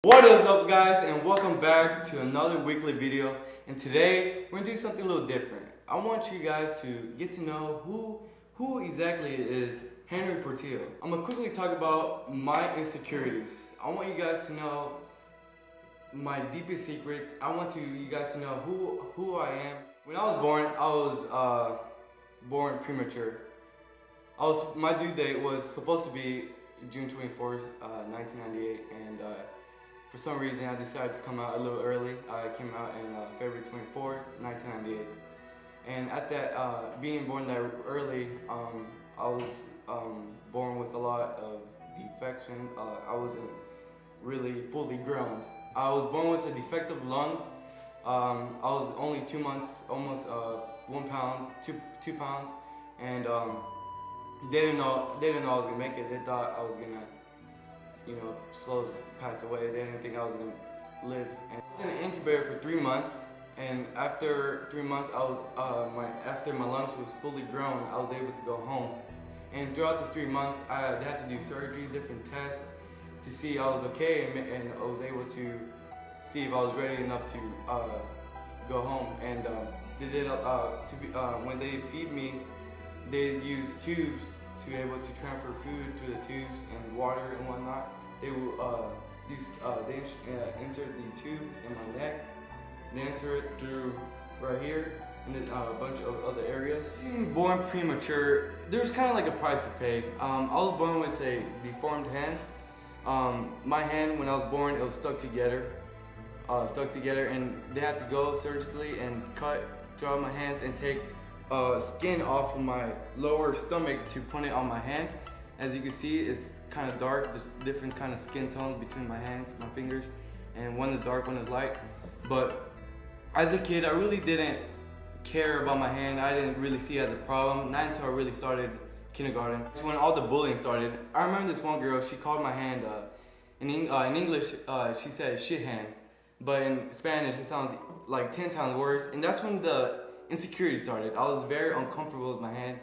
What is up, guys, and welcome back to another weekly video. And today we're gonna do something a little different. I want you guys to get to know who exactly is Henry Portillo. I'm gonna quickly talk about my insecurities. I want you guys to know my deepest secrets. I want you guys to know who I am. When I was born premature. My due date was supposed to be June 24th, 1998, and for some reason I decided to come out a little early. I came out in February 24th, 1998. And at that, being born that early, I was born with a lot of defection. I wasn't really fully grown. I was born with a defective lung. I was only 2 months, almost 1 pound, 2 pounds, and they didn't know I was gonna make it. They thought I was gonna, slowly pass away. They didn't think I was gonna live. And I was in an incubator for 3 months, and after 3 months, after my lungs was fully grown, I was able to go home. And throughout this 3 months, I had to do surgery, different tests to see I was okay, and I was able to see if I was ready enough to go home. And they did when they feed me, they use tubes to be able to transfer food through the tubes and water and whatnot. They will insert the tube in my neck, they insert it through right here, and then a bunch of other areas. Being born premature, there's kind of like a price to pay. I was born with a deformed hand. My hand, when I was born, it was stuck together, and they had to go surgically and cut throughout my hands and take skin off of my lower stomach to put it on my hand. As you can see, it's kind of dark. There's different kind of skin tones between my hands, my fingers, and one is dark, one is light. But as a kid, I really didn't care about my hand. I didn't really see it as a problem, not until I really started kindergarten. When all the bullying started, I remember this one girl, she called my hand, in English, she said shit hand, but in Spanish, it sounds like 10 times worse. And that's when the insecurity started. I was very uncomfortable with my hand.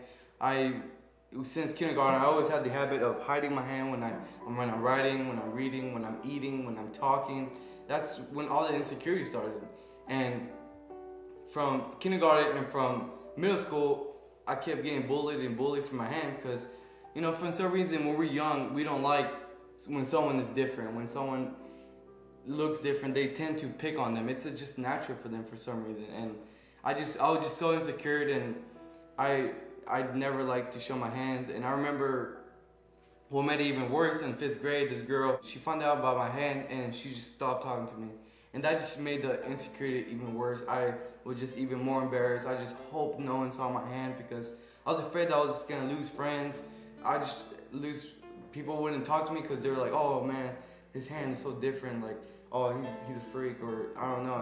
Since kindergarten, I always had the habit of hiding my hand when I'm writing, when I'm reading, when I'm eating, when I'm talking. That's when all the insecurity started. And from kindergarten and from middle school, I kept getting bullied for my hand because, for some reason, when we're young, we don't like when someone is different. When someone looks different, they tend to pick on them. It's just natural for them for some reason. And I was just so insecure, and I'd never liked to show my hands. And I remember what made it even worse in 5th grade, this girl, she found out about my hand and she just stopped talking to me. And that just made the insecurity even worse. I was just even more embarrassed. I just hoped no one saw my hand because I was afraid that I was just gonna lose friends. People wouldn't talk to me because they were like, oh man, his hand is so different. Like, oh, he's a freak, or I don't know.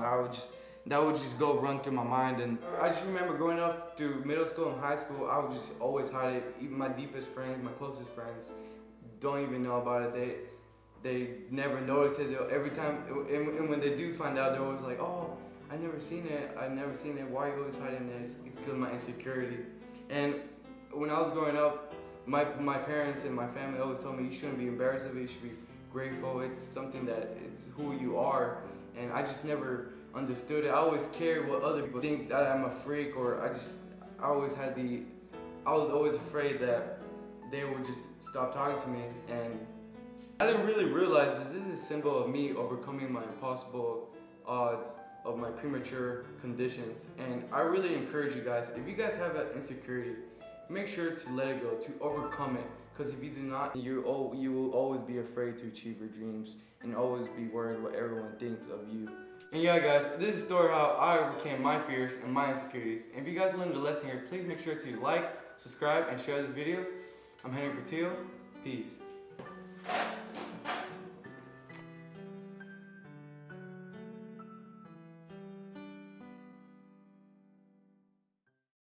That would just go run through my mind. And I just remember growing up through middle school and high school, I would just always hide it. Even my deepest friends, my closest friends, don't even know about it. They never notice it. Every time, and when they do find out, they're always like, oh, I never seen it. Why are you always hiding this? It's because of my insecurity. And when I was growing up, my parents and my family always told me you shouldn't be embarrassed of it. You should be grateful. It's something it's who you are. And I just never understood it. I always cared what other people think, that I'm a freak, or I was always afraid that they would just stop talking to me. And I didn't really realize this is a symbol of me overcoming my impossible odds of my premature conditions. And I really encourage you guys, if you guys have an insecurity, make sure to let it go, to overcome it. Because if you do not, you will always be afraid to achieve your dreams and always be worried what everyone thinks of you. And yeah, guys, this is a story how I overcame my fears and my insecurities. And if you guys learned a lesson here, please make sure to like, subscribe, and share this video. I'm Henry Portillo. Peace.